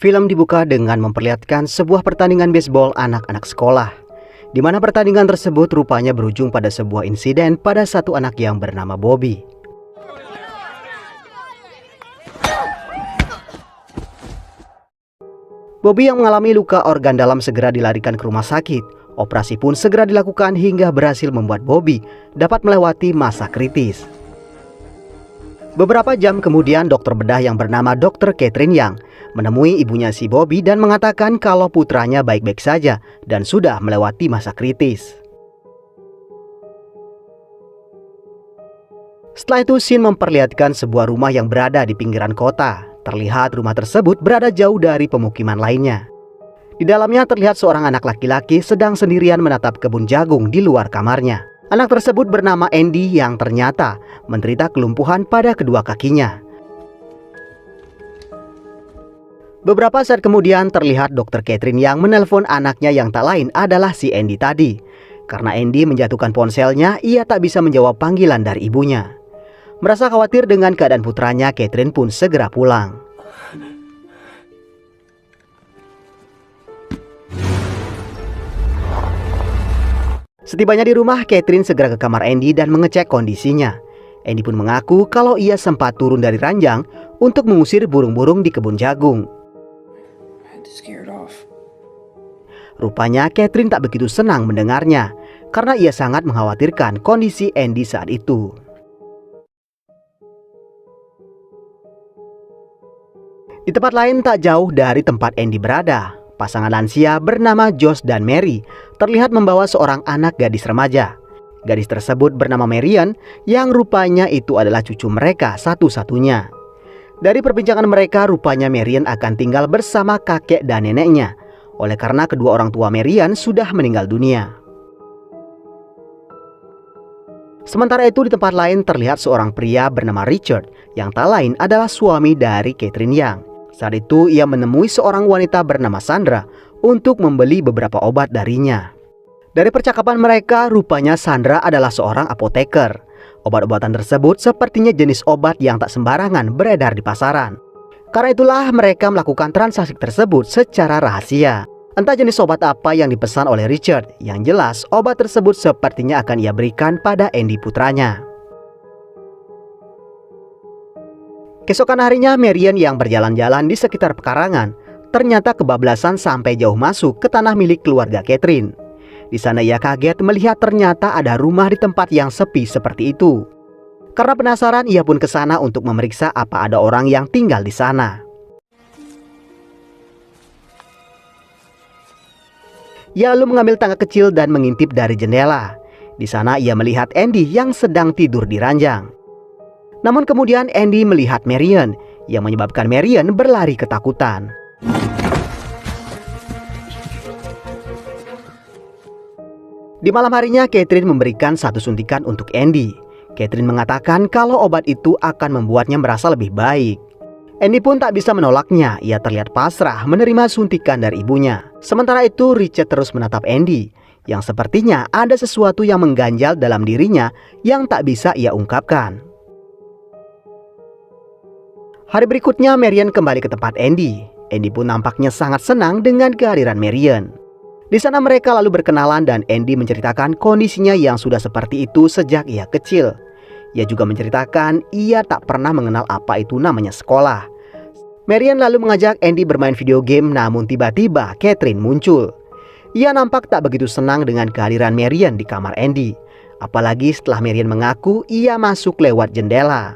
Film dibuka dengan memperlihatkan sebuah pertandingan bisbol anak-anak sekolah, di mana pertandingan tersebut rupanya berujung pada sebuah insiden pada satu anak yang bernama Bobby. Bobby yang mengalami luka organ dalam segera dilarikan ke rumah sakit. Operasi pun segera dilakukan hingga berhasil membuat Bobby dapat melewati masa kritis. Beberapa jam kemudian, dokter bedah yang bernama Dr. Catherine Yang menemui ibunya si Bobby dan mengatakan kalau putranya baik-baik saja dan sudah melewati masa kritis. Setelah itu, scene memperlihatkan sebuah rumah yang berada di pinggiran kota. Terlihat rumah tersebut berada jauh dari pemukiman lainnya. Di dalamnya terlihat seorang anak laki-laki sedang sendirian menatap kebun jagung di luar kamarnya. Anak tersebut bernama Andy yang ternyata menderita kelumpuhan pada kedua kakinya. Beberapa saat kemudian terlihat Dr. Catherine yang menelpon anaknya yang tak lain adalah si Andy tadi. Karena Andy menjatuhkan ponselnya, ia tak bisa menjawab panggilan dari ibunya. Merasa khawatir dengan keadaan putranya, Catherine pun segera pulang. Setibanya di rumah, Catherine segera ke kamar Andy dan mengecek kondisinya. Andy pun mengaku kalau ia sempat turun dari ranjang untuk mengusir burung-burung di kebun jagung. Rupanya Catherine tak begitu senang mendengarnya, karena ia sangat mengkhawatirkan kondisi Andy saat itu. Di tempat lain tak jauh dari tempat Andy berada, pasangan lansia bernama Josh dan Mary terlihat membawa seorang anak gadis remaja. Gadis tersebut bernama Marian yang rupanya itu adalah cucu mereka satu-satunya. Dari perbincangan mereka, rupanya Marian akan tinggal bersama kakek dan neneknya, oleh karena kedua orang tua Marian sudah meninggal dunia. Sementara itu di tempat lain terlihat seorang pria bernama Richard yang tak lain adalah suami dari Catherine Yang. Saat itu ia menemui seorang wanita bernama Sandra untuk membeli beberapa obat darinya. Dari percakapan mereka, rupanya Sandra adalah seorang apoteker. Obat-obatan tersebut sepertinya jenis obat yang tak sembarangan beredar di pasaran. Karena itulah mereka melakukan transaksi tersebut secara rahasia. Entah jenis obat apa yang dipesan oleh Richard, yang jelas obat tersebut sepertinya akan ia berikan pada Andy putranya. Keesokan harinya, Marian yang berjalan-jalan di sekitar pekarangan ternyata kebablasan sampai jauh masuk ke tanah milik keluarga Catherine. Di sana ia kaget melihat ternyata ada rumah di tempat yang sepi seperti itu. Karena penasaran, ia pun ke sana untuk memeriksa apa ada orang yang tinggal di sana. Ia lalu mengambil tangga kecil dan mengintip dari jendela. Di sana ia melihat Andy yang sedang tidur di ranjang. Namun kemudian Andy melihat Marian, yang menyebabkan Marian berlari ketakutan. Di malam harinya, Catherine memberikan satu suntikan untuk Andy. Catherine mengatakan kalau obat itu akan membuatnya merasa lebih baik. Andy pun tak bisa menolaknya, ia terlihat pasrah menerima suntikan dari ibunya. Sementara itu Richard terus menatap Andy, yang sepertinya ada sesuatu yang mengganjal dalam dirinya yang tak bisa ia ungkapkan. Hari berikutnya Marian kembali ke tempat Andy. Andy pun nampaknya sangat senang dengan kehadiran Marian. Di sana mereka lalu berkenalan dan Andy menceritakan kondisinya yang sudah seperti itu sejak ia kecil. Ia juga menceritakan ia tak pernah mengenal apa itu namanya sekolah. Marian lalu mengajak Andy bermain video game, namun tiba-tiba Catherine muncul. Ia nampak tak begitu senang dengan kehadiran Marian di kamar Andy. Apalagi setelah Marian mengaku ia masuk lewat jendela.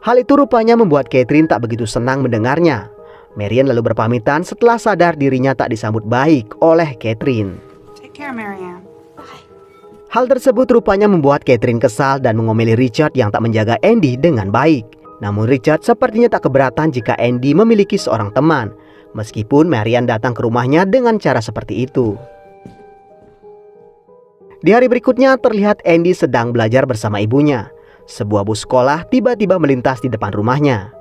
Hal itu rupanya membuat Catherine tak begitu senang mendengarnya. Marian lalu berpamitan setelah sadar dirinya tak disambut baik oleh Catherine. Take care, Marianne. Bye. Hal tersebut rupanya membuat Catherine kesal dan mengomeli Richard yang tak menjaga Andy dengan baik. Namun Richard sepertinya tak keberatan jika Andy memiliki seorang teman, meskipun Marian datang ke rumahnya dengan cara seperti itu. Di hari berikutnya terlihat Andy sedang belajar bersama ibunya. Sebuah bus sekolah tiba-tiba melintas di depan rumahnya.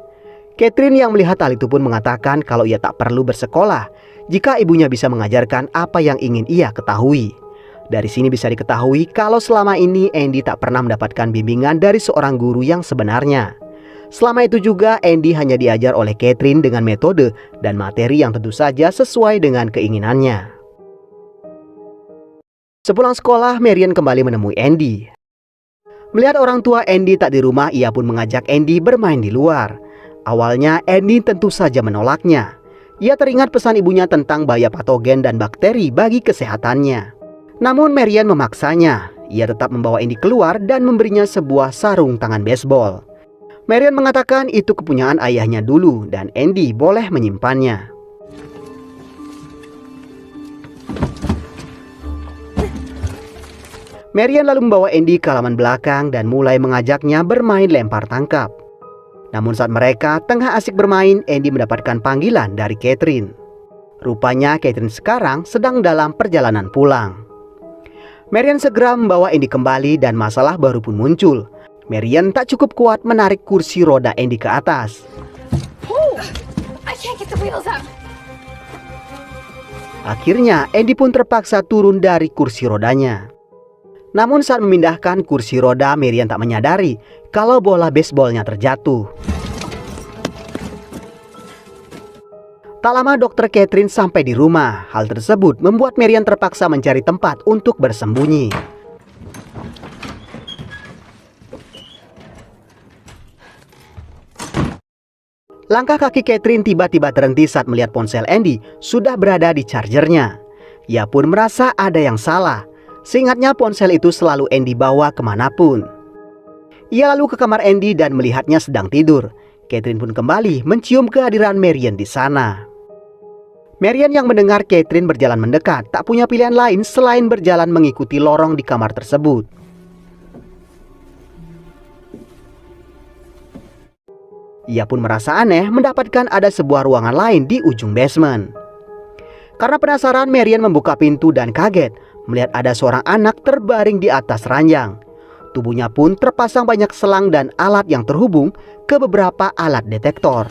Catherine yang melihat hal itu pun mengatakan kalau ia tak perlu bersekolah jika ibunya bisa mengajarkan apa yang ingin ia ketahui. Dari sini bisa diketahui kalau selama ini Andy tak pernah mendapatkan bimbingan dari seorang guru yang sebenarnya. Selama itu juga Andy hanya diajar oleh Catherine dengan metode dan materi yang tentu saja sesuai dengan keinginannya. Sepulang sekolah, Marian kembali menemui Andy. Melihat orang tua Andy tak di rumah, ia pun mengajak Andy bermain di luar. Awalnya Andy tentu saja menolaknya. Ia teringat pesan ibunya tentang bahaya patogen dan bakteri bagi kesehatannya. Namun Marian memaksanya. Ia tetap membawa Andy keluar dan memberinya sebuah sarung tangan baseball. Marian mengatakan itu kepunyaan ayahnya dulu dan Andy boleh menyimpannya. Marian lalu membawa Andy ke halaman belakang dan mulai mengajaknya bermain lempar tangkap. Namun saat mereka tengah asik bermain, Andy mendapatkan panggilan dari Catherine. Rupanya Catherine sekarang sedang dalam perjalanan pulang. Marian segera membawa Andy kembali dan masalah baru pun muncul. Marian tak cukup kuat menarik kursi roda Andy ke atas. Akhirnya Andy pun terpaksa turun dari kursi rodanya. Namun saat memindahkan kursi roda, Marian tak menyadari kalau bola baseballnya terjatuh. Tak lama dokter Catherine sampai di rumah. Hal tersebut membuat Marian terpaksa mencari tempat untuk bersembunyi. Langkah kaki Catherine tiba-tiba terhenti saat melihat ponsel Andy sudah berada di chargernya. Ia pun merasa ada yang salah. Seingatnya ponsel itu selalu Andy bawa kemanapun. Ia lalu ke kamar Andy dan melihatnya sedang tidur. Catherine pun kembali mencium kehadiran Marian di sana. Marian yang mendengar Catherine berjalan mendekat tak punya pilihan lain selain berjalan mengikuti lorong di kamar tersebut. Ia pun merasa aneh mendapatkan ada sebuah ruangan lain di ujung basement. Karena penasaran, Marian membuka pintu dan kaget melihat ada seorang anak terbaring di atas ranjang. Tubuhnya pun terpasang banyak selang dan alat yang terhubung ke beberapa alat detektor.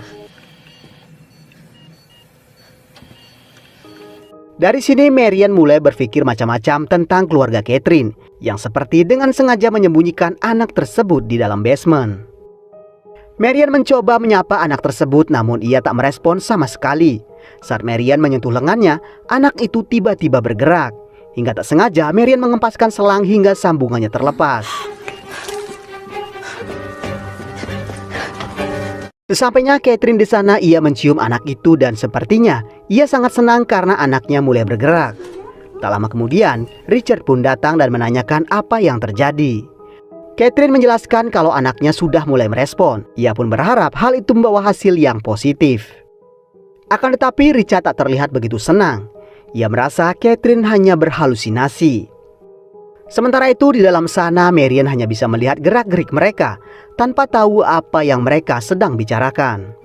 Dari sini Marian mulai berpikir macam-macam tentang keluarga Catherine yang seperti dengan sengaja menyembunyikan anak tersebut di dalam basement. Marian mencoba menyapa anak tersebut namun ia tak merespon sama sekali. Saat Marian menyentuh lengannya, anak itu tiba-tiba bergerak. Hingga tak sengaja Marian mengempaskan selang hingga sambungannya terlepas. Sesampainya Catherine di sana, ia mencium anak itu dan sepertinya ia sangat senang karena anaknya mulai bergerak. Tak lama kemudian, Richard pun datang dan menanyakan apa yang terjadi. Catherine menjelaskan kalau anaknya sudah mulai merespon. Ia pun berharap hal itu membawa hasil yang positif. Akan tetapi Richard tak terlihat begitu senang. Ia merasa Catherine hanya berhalusinasi. Sementara itu di dalam sana Marian hanya bisa melihat gerak-gerik mereka tanpa tahu apa yang mereka sedang bicarakan.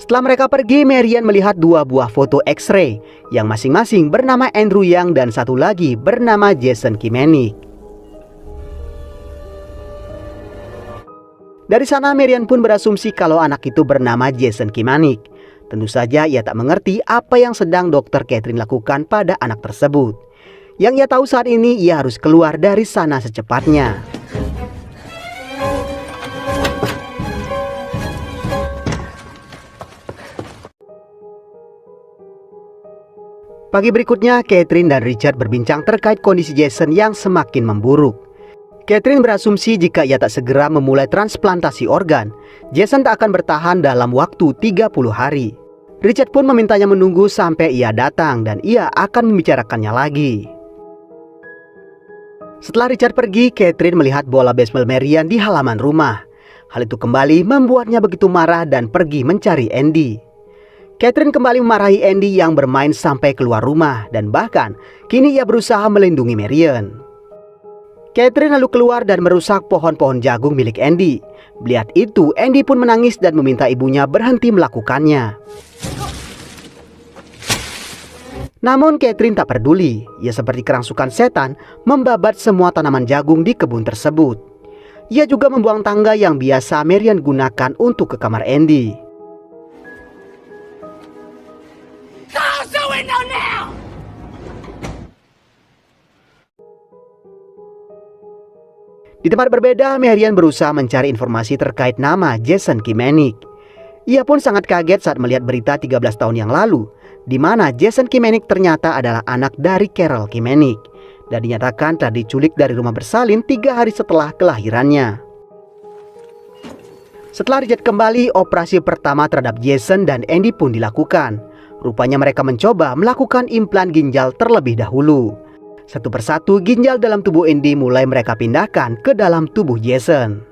Setelah mereka pergi, Marian melihat dua buah foto X-ray yang masing-masing bernama Andrew Yang dan satu lagi bernama Jason Kimenik. Dari sana Marian pun berasumsi kalau anak itu bernama Jason Kimenik. Tentu saja ia tak mengerti apa yang sedang dokter Catherine lakukan pada anak tersebut. Yang ia tahu saat ini ia harus keluar dari sana secepatnya. Pagi berikutnya, Catherine dan Richard berbincang terkait kondisi Jason yang semakin memburuk. Catherine berasumsi jika ia tak segera memulai transplantasi organ, Jason tak akan bertahan dalam waktu 30 hari. Richard pun memintanya menunggu sampai ia datang dan ia akan membicarakannya lagi. Setelah Richard pergi, Catherine melihat bola baseball Marian di halaman rumah. Hal itu kembali membuatnya begitu marah dan pergi mencari Andy. Catherine kembali memarahi Andy yang bermain sampai keluar rumah dan bahkan kini ia berusaha melindungi Marian. Catherine lalu keluar dan merusak pohon-pohon jagung milik Andy. Melihat itu, Andy pun menangis dan meminta ibunya berhenti melakukannya. Namun Catherine tak peduli. Ia seperti kerangsukan setan membabat semua tanaman jagung di kebun tersebut. Ia juga membuang tangga yang biasa Marian gunakan untuk ke kamar Andy. Di tempat berbeda, Marian berusaha mencari informasi terkait nama Jason Kimenik. Ia pun sangat kaget saat melihat berita 13 tahun yang lalu, di mana Jason Kimenik ternyata adalah anak dari Carol Kimenik, dan dinyatakan telah diculik dari rumah bersalin 3 hari setelah kelahirannya. Setelah Richard kembali, operasi pertama terhadap Jason dan Andy pun dilakukan. Rupanya mereka mencoba melakukan implan ginjal terlebih dahulu. Satu persatu ginjal dalam tubuh Andy mulai mereka pindahkan ke dalam tubuh Jason.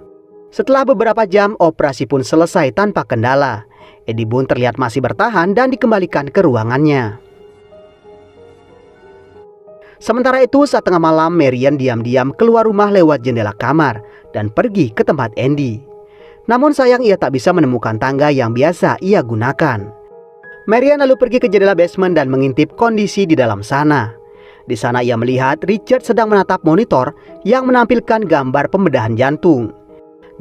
Setelah beberapa jam, operasi pun selesai tanpa kendala. Andy pun terlihat masih bertahan dan dikembalikan ke ruangannya. Sementara itu, saat tengah malam, Marian diam-diam keluar rumah lewat jendela kamar dan pergi ke tempat Andy. Namun sayang ia tak bisa menemukan tangga yang biasa ia gunakan. Marian lalu pergi ke jendela basement dan mengintip kondisi di dalam sana. Di sana ia melihat Richard sedang menatap monitor yang menampilkan gambar pembedahan jantung.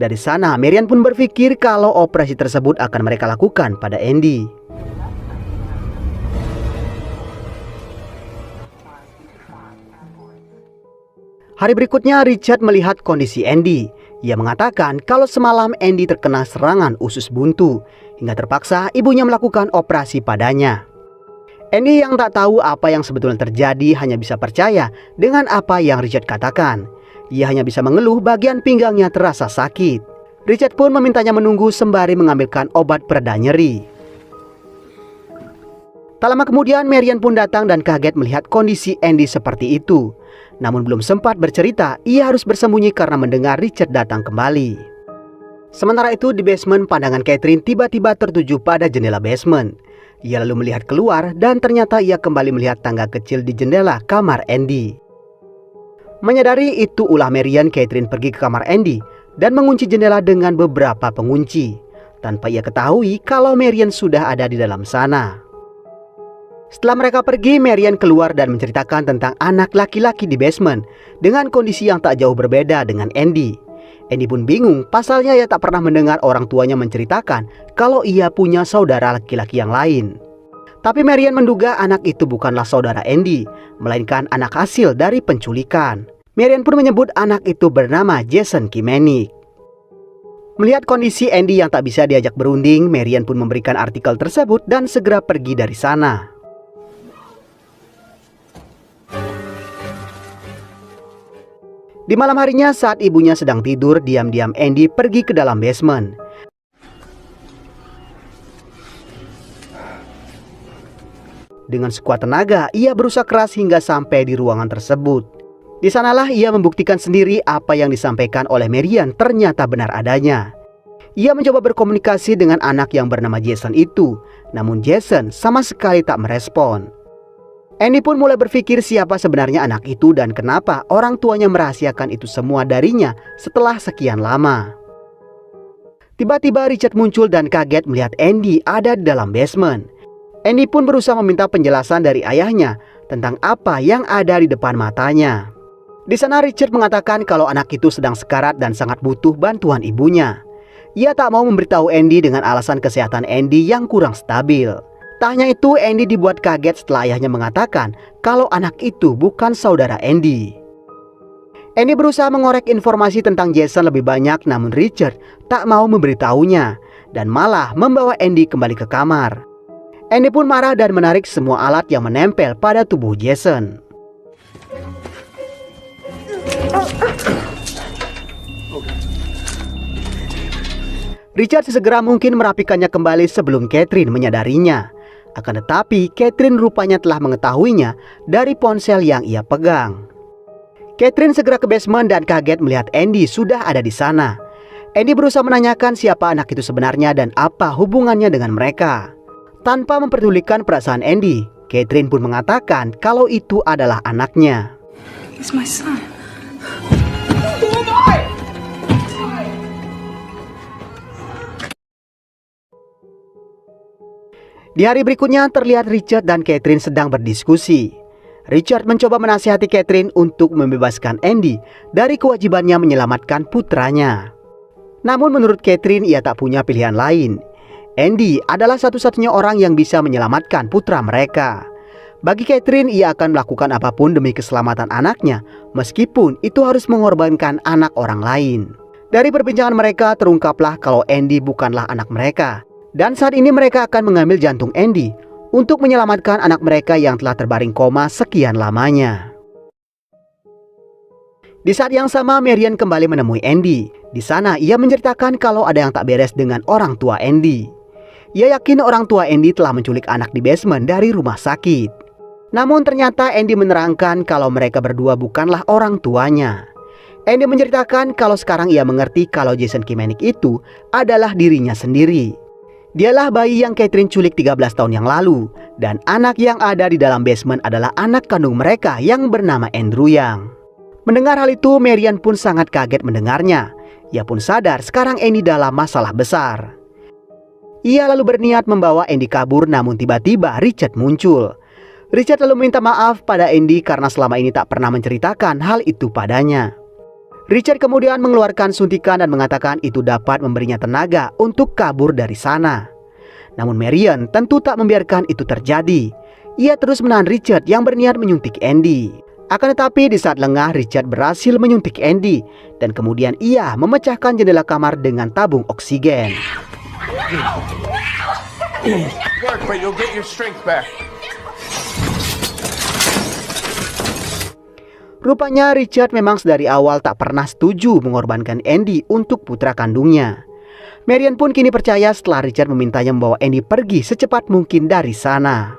Dari sana Marian pun berpikir kalau operasi tersebut akan mereka lakukan pada Andy. Hari berikutnya Richard melihat kondisi Andy. Ia mengatakan kalau semalam Andy terkena serangan usus buntu hingga terpaksa ibunya melakukan operasi padanya. Andy yang tak tahu apa yang sebetulnya terjadi hanya bisa percaya dengan apa yang Richard katakan. Ia hanya bisa mengeluh bagian pinggangnya terasa sakit. Richard pun memintanya menunggu sembari mengambilkan obat pereda nyeri. Tak lama kemudian Marian pun datang dan kaget melihat kondisi Andy seperti itu. Namun belum sempat bercerita, ia harus bersembunyi karena mendengar Richard datang kembali. Sementara itu di basement, pandangan Catherine tiba-tiba tertuju pada jendela basement. Ia lalu melihat keluar dan ternyata ia kembali melihat tangga kecil di jendela kamar Andy. Menyadari itu ulah Marian, Catherine pergi ke kamar Andy dan mengunci jendela dengan beberapa pengunci. Tanpa ia ketahui kalau Marian sudah ada di dalam sana. Setelah mereka pergi, Marian keluar dan menceritakan tentang anak laki-laki di basement dengan kondisi yang tak jauh berbeda dengan Andy. Andy pun bingung, pasalnya ia tak pernah mendengar orang tuanya menceritakan kalau ia punya saudara laki-laki yang lain. Tapi Marian menduga anak itu bukanlah saudara Andy, melainkan anak hasil dari penculikan. Marian pun menyebut anak itu bernama Jason Kimenik. Melihat kondisi Andy yang tak bisa diajak berunding, Marian pun memberikan artikel tersebut dan segera pergi dari sana. Di malam harinya saat ibunya sedang tidur, diam-diam Andy pergi ke dalam basement. Dengan sekuat tenaga, ia berusaha keras hingga sampai di ruangan tersebut. Di sanalah ia membuktikan sendiri apa yang disampaikan oleh Marian ternyata benar adanya. Ia mencoba berkomunikasi dengan anak yang bernama Jason itu, namun Jason sama sekali tak merespon. Andy pun mulai berpikir siapa sebenarnya anak itu dan kenapa orang tuanya merahasiakan itu semua darinya setelah sekian lama. Tiba-tiba Richard muncul dan kaget melihat Andy ada di dalam basement. Andy pun berusaha meminta penjelasan dari ayahnya tentang apa yang ada di depan matanya. Di sana Richard mengatakan kalau anak itu sedang sekarat dan sangat butuh bantuan ibunya. Ia tak mau memberitahu Andy dengan alasan kesehatan Andy yang kurang stabil. Tak hanya itu, Andy dibuat kaget setelah ayahnya mengatakan kalau anak itu bukan saudara Andy. Andy berusaha mengorek informasi tentang Jason lebih banyak, namun Richard tak mau memberitahunya dan malah membawa Andy kembali ke kamar. Andy pun marah dan menarik semua alat yang menempel pada tubuh Jason. Richard sesegera mungkin merapikannya kembali sebelum Catherine menyadarinya. Akan tetapi, Catherine rupanya telah mengetahuinya dari ponsel yang ia pegang. Catherine segera ke basement dan kaget melihat Andy sudah ada di sana. Andy berusaha menanyakan siapa anak itu sebenarnya dan apa hubungannya dengan mereka. Tanpa memperdulikan perasaan Andy, Catherine pun mengatakan kalau itu adalah anaknya. He's my son. Di hari berikutnya terlihat Richard dan Catherine sedang berdiskusi. Richard mencoba menasihati Catherine untuk membebaskan Andy dari kewajibannya menyelamatkan putranya. Namun menurut Catherine ia tak punya pilihan lain. Andy adalah satu-satunya orang yang bisa menyelamatkan putra mereka. Bagi Catherine, ia akan melakukan apapun demi keselamatan anaknya, meskipun itu harus mengorbankan anak orang lain. Dari perbincangan mereka terungkaplah kalau Andy bukanlah anak mereka. Dan saat ini mereka akan mengambil jantung Andy untuk menyelamatkan anak mereka yang telah terbaring koma sekian lamanya. Di saat yang sama, Marian kembali menemui Andy. Di sana ia menceritakan kalau ada yang tak beres dengan orang tua Andy. Ia yakin orang tua Andy telah menculik anak di basement dari rumah sakit. Namun ternyata Andy menerangkan kalau mereka berdua bukanlah orang tuanya. Andy menceritakan kalau sekarang ia mengerti kalau Jason Kimenik itu adalah dirinya sendiri. Dialah bayi yang Catherine culik 13 tahun yang lalu. Dan anak yang ada di dalam basement adalah anak kandung mereka yang bernama Andrew Yang. Mendengar hal itu, Marian pun sangat kaget mendengarnya. Ia pun sadar sekarang Andy dalam masalah besar. Ia lalu berniat membawa Andy kabur, namun tiba-tiba Richard muncul. Richard lalu minta maaf pada Andy karena selama ini tak pernah menceritakan hal itu padanya. Richard kemudian mengeluarkan suntikan dan mengatakan itu dapat memberinya tenaga untuk kabur dari sana. Namun Marian tentu tak membiarkan itu terjadi. Ia terus menahan Richard yang berniat menyuntik Andy. Akan tetapi di saat lengah, Richard berhasil menyuntik Andy dan kemudian ia memecahkan jendela kamar dengan tabung oksigen. Work, but you'll get your strength back. Rupanya Richard memang sedari awal tak pernah setuju mengorbankan Andy untuk putra kandungnya. Marian pun kini percaya setelah Richard memintanya membawa Andy pergi secepat mungkin dari sana.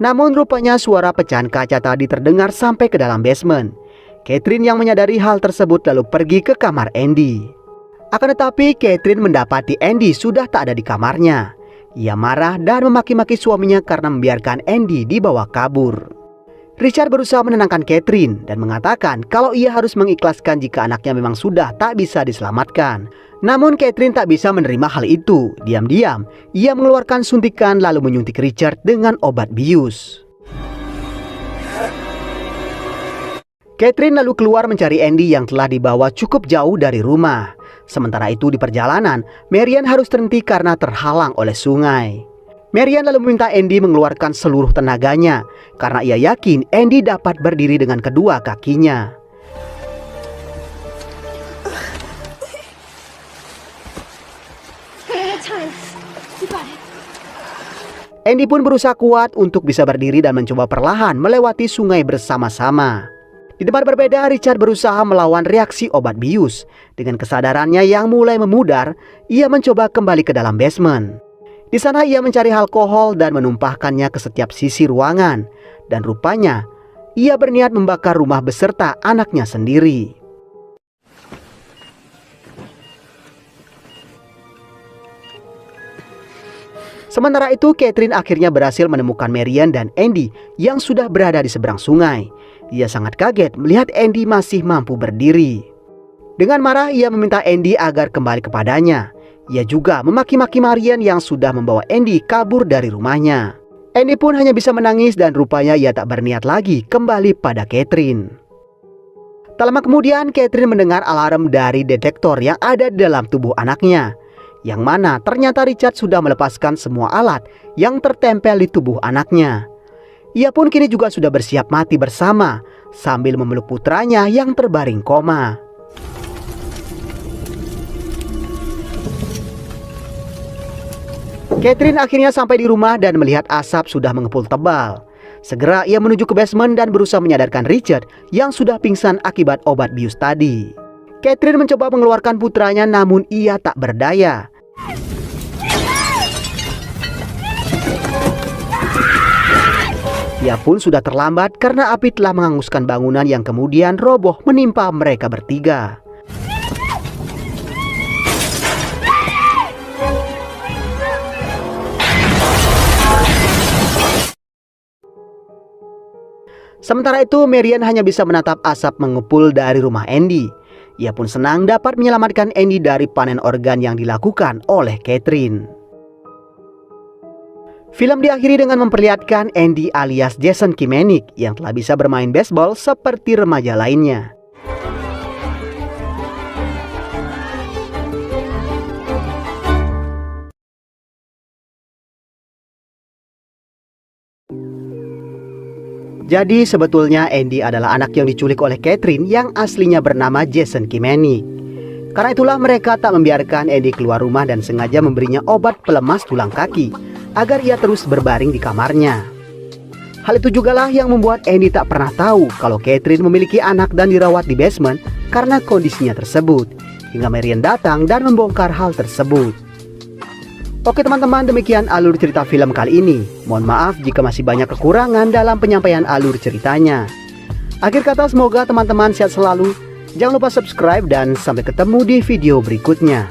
Namun rupanya suara pecahan kaca tadi terdengar sampai ke dalam basement. Catherine yang menyadari hal tersebut lalu pergi ke kamar Andy. Akan tetapi Catherine mendapati Andy sudah tak ada di kamarnya. Ia marah dan memaki-maki suaminya karena membiarkan Andy dibawa kabur. Richard berusaha menenangkan Catherine dan mengatakan kalau ia harus mengikhlaskan jika anaknya memang sudah tak bisa diselamatkan. Namun Catherine tak bisa menerima hal itu. Diam-diam, ia mengeluarkan suntikan lalu menyuntik Richard dengan obat bius. Catherine lalu keluar mencari Andy yang telah dibawa cukup jauh dari rumah. Sementara itu di perjalanan, Marian harus terhenti karena terhalang oleh sungai. Marian lalu meminta Andy mengeluarkan seluruh tenaganya karena ia yakin Andy dapat berdiri dengan kedua kakinya. Andy pun berusaha kuat untuk bisa berdiri dan mencoba perlahan melewati sungai bersama-sama. Di tempat berbeda, Richard berusaha melawan reaksi obat bius. Dengan kesadarannya yang mulai memudar, ia mencoba kembali ke dalam basement. Di sana ia mencari alkohol dan menumpahkannya ke setiap sisi ruangan. Dan rupanya, ia berniat membakar rumah beserta anaknya sendiri. Sementara itu, Catherine akhirnya berhasil menemukan Marian dan Andy yang sudah berada di seberang sungai. Ia sangat kaget melihat Andy masih mampu berdiri. Dengan marah, ia meminta Andy agar kembali kepadanya. Ia juga memaki-maki Marian yang sudah membawa Andy kabur dari rumahnya. Andy pun hanya bisa menangis dan rupanya ia tak berniat lagi kembali pada Catherine. Tak lama kemudian, Catherine mendengar alarm dari detektor yang ada di dalam tubuh anaknya. Yang mana ternyata Richard sudah melepaskan semua alat yang tertempel di tubuh anaknya. Ia pun kini juga sudah bersiap mati bersama sambil memeluk putranya yang terbaring koma. Catherine akhirnya sampai di rumah dan melihat asap sudah mengepul tebal. Segera ia menuju ke basement dan berusaha menyadarkan Richard yang sudah pingsan akibat obat bius tadi. Catherine mencoba mengeluarkan putranya namun ia tak berdaya. Ia pun sudah terlambat karena api telah menghanguskan bangunan yang kemudian roboh menimpa mereka bertiga. Sementara itu, Marian hanya bisa menatap asap mengepul dari rumah Andy. Ia pun senang dapat menyelamatkan Andy dari panen organ yang dilakukan oleh Catherine. Film diakhiri dengan memperlihatkan Andy alias Jason Kimenik yang telah bisa bermain baseball seperti remaja lainnya. Jadi sebetulnya Andy adalah anak yang diculik oleh Catherine yang aslinya bernama Jason Kimeni. Karena itulah mereka tak membiarkan Andy keluar rumah dan sengaja memberinya obat pelemas tulang kaki agar ia terus berbaring di kamarnya. Hal itu jugalah yang membuat Andy tak pernah tahu kalau Catherine memiliki anak dan dirawat di basement karena kondisinya tersebut, hingga Marian datang dan membongkar hal tersebut. Oke teman-teman, demikian alur cerita film kali ini. Mohon maaf jika masih banyak kekurangan dalam penyampaian alur ceritanya. Akhir kata, semoga teman-teman sehat selalu. Jangan lupa subscribe dan sampai ketemu di video berikutnya.